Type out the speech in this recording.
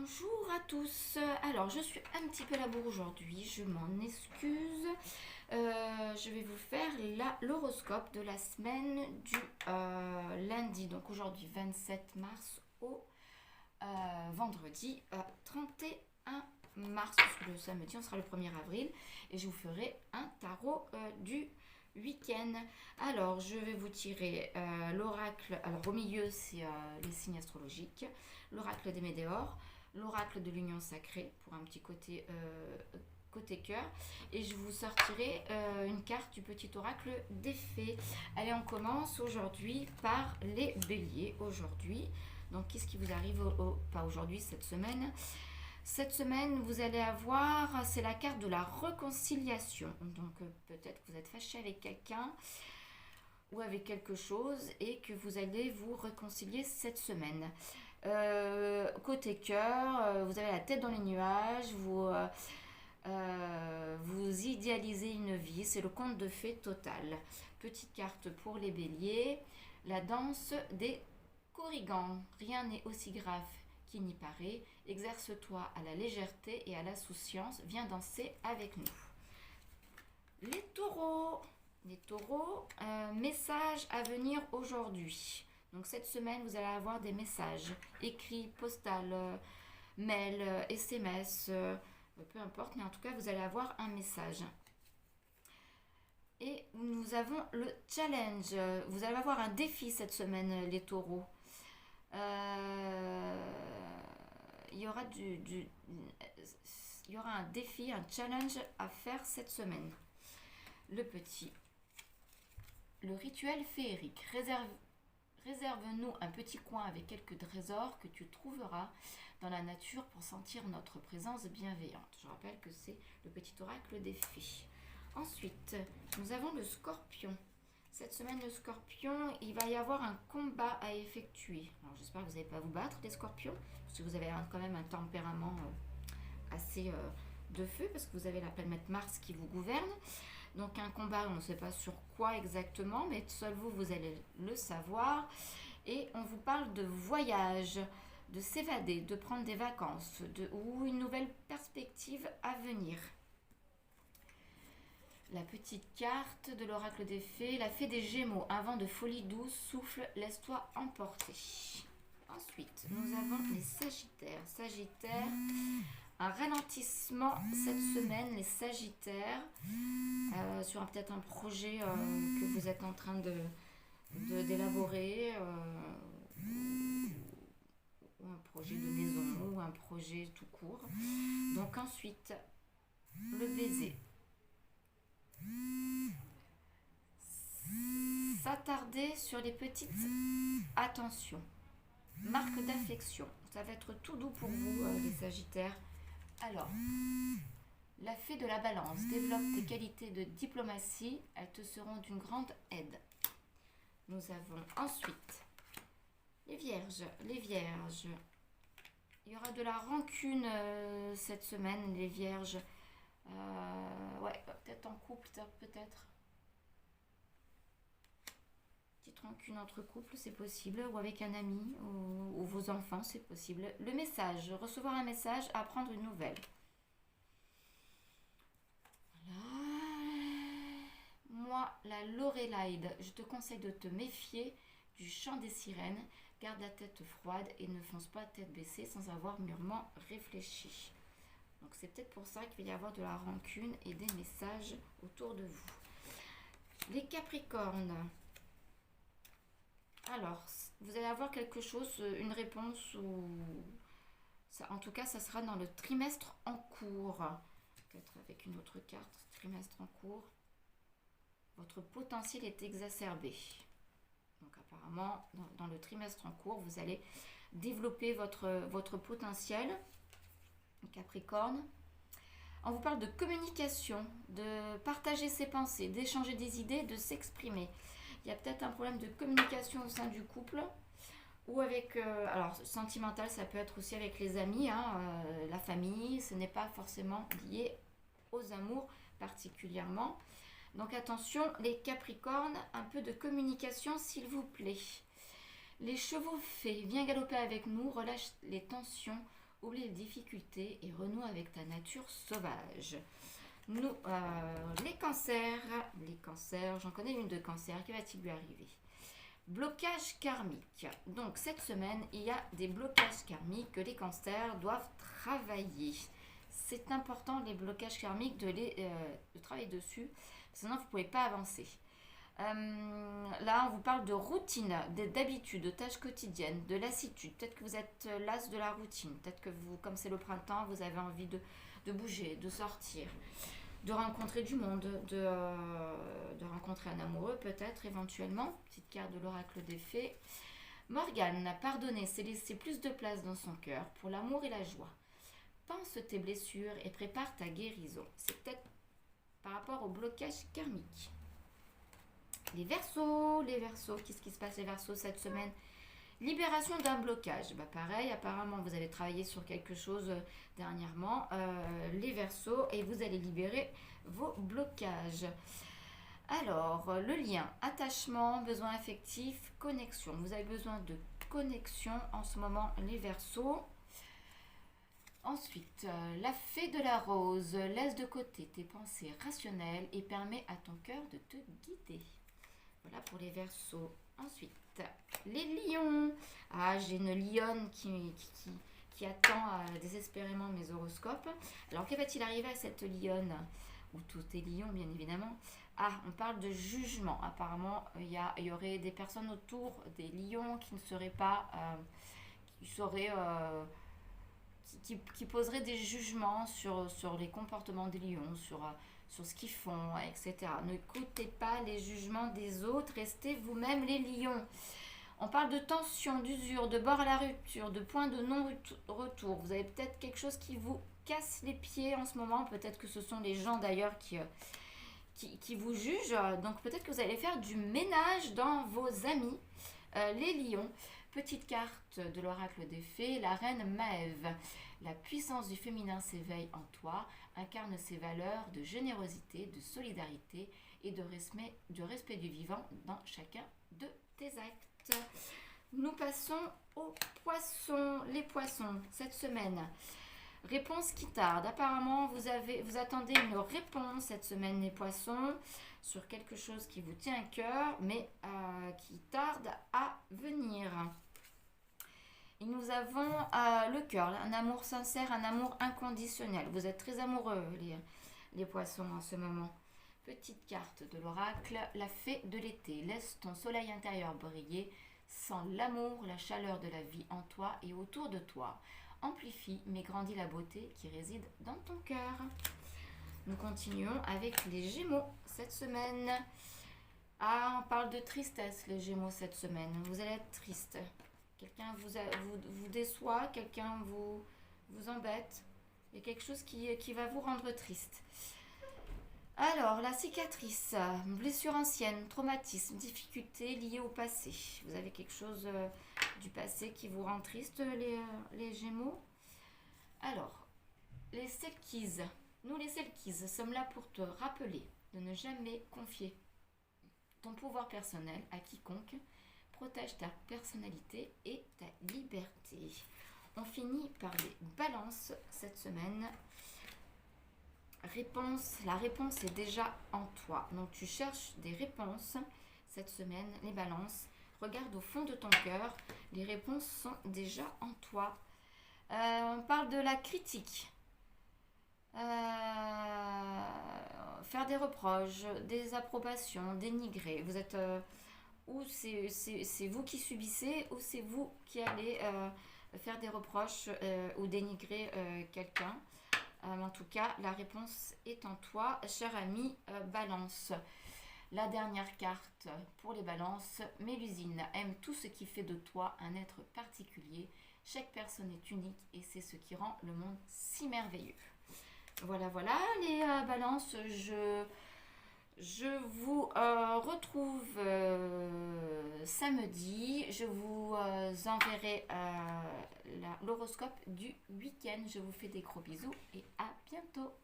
Bonjour à tous. Alors, je suis un petit peu à la bourre aujourd'hui, je m'en excuse. Je vais vous faire l'horoscope de la semaine du lundi, donc aujourd'hui 27 mars au vendredi 31 mars, parce que le samedi on sera le 1er avril, et je vous ferai un tarot du week-end. Alors, je vais vous tirer l'oracle. Alors, au milieu, c'est les signes astrologiques, l'oracle des météores, l'oracle de l'union sacrée pour un petit côté cœur, et je vous sortirai une carte du petit oracle des fées. Allez, on commence aujourd'hui par les béliers. Aujourd'hui, donc qu'est-ce qui vous arrive pas aujourd'hui, cette semaine? Cette semaine, vous allez avoir, c'est la carte de la réconciliation. Donc peut-être que vous êtes fâché avec quelqu'un ou avec quelque chose et que vous allez vous réconcilier cette semaine. Côté cœur, vous avez la tête dans les nuages, vous idéalisez une vie, c'est le conte de fées total. Petite carte pour les béliers, la danse des corrigans. Rien n'est aussi grave qu'il n'y paraît. Exerce-toi à la légèreté et à l'insouciance. Viens danser avec nous. Les taureaux. Les taureaux, message à venir aujourd'hui. Donc cette semaine, vous allez avoir des messages écrits, postales, mails, SMS, peu importe, mais en tout cas, vous allez avoir un message. Et nous avons le challenge. Vous allez avoir un défi cette semaine, les taureaux. Il y aura il y aura un défi, un challenge à faire cette semaine. Le rituel féerique. Réserve-nous un petit coin avec quelques trésors que tu trouveras dans la nature pour sentir notre présence bienveillante. Je rappelle que c'est le petit oracle des fées. Ensuite, nous avons le scorpion. Cette semaine, le scorpion, il va y avoir un combat à effectuer. Alors, j'espère que vous n'allez pas vous battre, les scorpions, parce que vous avez quand même un tempérament assez de feu, parce que vous avez la planète Mars qui vous gouverne. Donc, un combat, on ne sait pas sur quoi exactement, mais seul vous allez le savoir. Et on vous parle de voyage, de s'évader, de prendre des vacances, ou une nouvelle perspective à venir. La petite carte de l'oracle des fées, la fée des Gémeaux, un vent de folie douce souffle, laisse-toi emporter. Ensuite, nous avons les Sagittaires. Sagittaires, un ralentissement cette semaine, les Sagittaires, sur peut-être un projet que vous êtes en train d'élaborer, ou un projet de maison, ou un projet tout court. Donc ensuite, le baiser. S'attarder sur les petites attentions. Marque d'affection. Ça va être tout doux pour vous, les Sagittaires. Alors, la fée de la balance. Développe tes qualités de diplomatie. Elles te seront d'une grande aide. Nous avons ensuite les Vierges. Les Vierges. Il y aura de la rancune cette semaine, les Vierges. Ouais, peut-être en couple, peut-être. Petite rancune entre couples, c'est possible, ou avec un ami, ou vos enfants, c'est possible. Le message, recevoir un message, apprendre une nouvelle. Voilà. Moi, la Lorélaïde, je te conseille de te méfier du chant des sirènes. Garde la tête froide et ne fonce pas tête baissée sans avoir mûrement réfléchi. Donc c'est peut-être pour ça qu'il va y avoir de la rancune et des messages autour de vous. Les Capricornes. Alors, vous allez avoir quelque chose, une réponse, ou ça, en tout cas, ça sera dans le trimestre en cours. Peut-être avec une autre carte, trimestre en cours. Votre potentiel est exacerbé. Donc apparemment, dans le trimestre en cours, vous allez développer votre potentiel. Capricorne. On vous parle de communication, de partager ses pensées, d'échanger des idées, de s'exprimer. Il y a peut-être un problème de communication au sein du couple ou avec... alors, sentimental, ça peut être aussi avec les amis, la famille. Ce n'est pas forcément lié aux amours particulièrement. Donc, attention, les Capricornes, un peu de communication, s'il vous plaît. Les chevaux fées, viens galoper avec nous, relâche les tensions Oublie les difficultés et renoue avec ta nature sauvage. Nous, les cancers, j'en connais une de cancer, qui va-t-il lui arriver? Blocage karmique. Donc cette semaine, il y a des blocages karmiques que les cancers doivent travailler. C'est important, les blocages karmiques, de travailler dessus, sinon vous ne pouvez pas avancer. Là, on vous parle de routine, d'habitude, de tâches quotidiennes, de lassitude. Peut-être que vous êtes las de la routine. Peut-être que vous, comme c'est le printemps, vous avez envie de bouger, de sortir, de rencontrer du monde, de rencontrer un amoureux peut-être éventuellement. Petite carte de l'oracle des fées. Morgane, pardonner, c'est laisser plus de place dans son cœur pour l'amour et la joie. Pense tes blessures et prépare ta guérison. C'est peut-être par rapport au blocage karmique. Les Verseaux, qu'est-ce qui se passe les Verseaux cette semaine? Libération d'un blocage. Pareil, apparemment vous avez travaillé sur quelque chose dernièrement, les Verseaux, et vous allez libérer vos blocages. Alors, le lien, attachement, besoin affectif, connexion. Vous avez besoin de connexion en ce moment, les Verseaux. Ensuite, la fée de la rose, laisse de côté tes pensées rationnelles et permet à ton cœur de te guider. Voilà pour les Verseaux. Ensuite, les lions. Ah, j'ai une lionne qui attend désespérément mes horoscopes. Alors, que va-t-il arriver à cette lionne? Ou tout est lion, bien évidemment. Ah, on parle de jugement. Apparemment, il y aurait des personnes autour des lions qui ne seraient pas... qui poseraient des jugements sur les comportements des lions, sur ce qu'ils font, etc. N'écoutez pas les jugements des autres, restez vous-même les lions. On parle de tension, d'usure, de bord à la rupture, de point de non-retour. Vous avez peut-être quelque chose qui vous casse les pieds en ce moment. Peut-être que ce sont les gens d'ailleurs qui vous jugent. Donc peut-être que vous allez faire du ménage dans vos amis, les lions. Petite carte de l'oracle des fées, la reine Maève. La puissance du féminin s'éveille en toi, incarne ses valeurs de générosité, de solidarité et de respect du vivant dans chacun de tes actes. Nous passons aux poissons. Les poissons, cette semaine. Réponse qui tarde. Apparemment, vous attendez une réponse cette semaine, les poissons, sur quelque chose qui vous tient à cœur, mais qui tarde à venir. Et nous avons le cœur, un amour sincère, un amour inconditionnel. Vous êtes très amoureux, les poissons, en ce moment. Petite carte de l'oracle, la fée de l'été. Laisse ton soleil intérieur briller. Sens l'amour, la chaleur de la vie en toi et autour de toi. Amplifie mais grandit la beauté qui réside dans ton cœur. Nous continuons avec les Gémeaux cette semaine. Ah, on parle de tristesse, les Gémeaux, cette semaine. Vous allez être triste. Quelqu'un vous déçoit, quelqu'un vous embête. Il y a quelque chose qui va vous rendre triste. Alors, la cicatrice, blessure ancienne, traumatisme, difficulté liée au passé. Vous avez quelque chose du passé qui vous rend triste, les Gémeaux. Alors, les Selkies. Nous, les Selkies, sommes là pour te rappeler de ne jamais confier ton pouvoir personnel à quiconque. Protège ta personnalité et ta liberté. On finit par les balances cette semaine. La réponse est déjà en toi. Donc tu cherches des réponses cette semaine, les balances. Regarde au fond de ton cœur. Les réponses sont déjà en toi. On parle de la critique. Faire des reproches, des approbations, dénigrer. Vous êtes... ou c'est vous qui subissez, ou c'est vous qui allez faire des reproches ou dénigrer quelqu'un. En tout cas, la réponse est en toi, cher ami Balance. La dernière carte pour les balances, Mélusine aime tout ce qui fait de toi un être particulier. Chaque personne est unique et c'est ce qui rend le monde si merveilleux. Voilà, les balances, je vous retrouve samedi. Je vous enverrai l'horoscope du week-end. Je vous fais des gros bisous et à bientôt.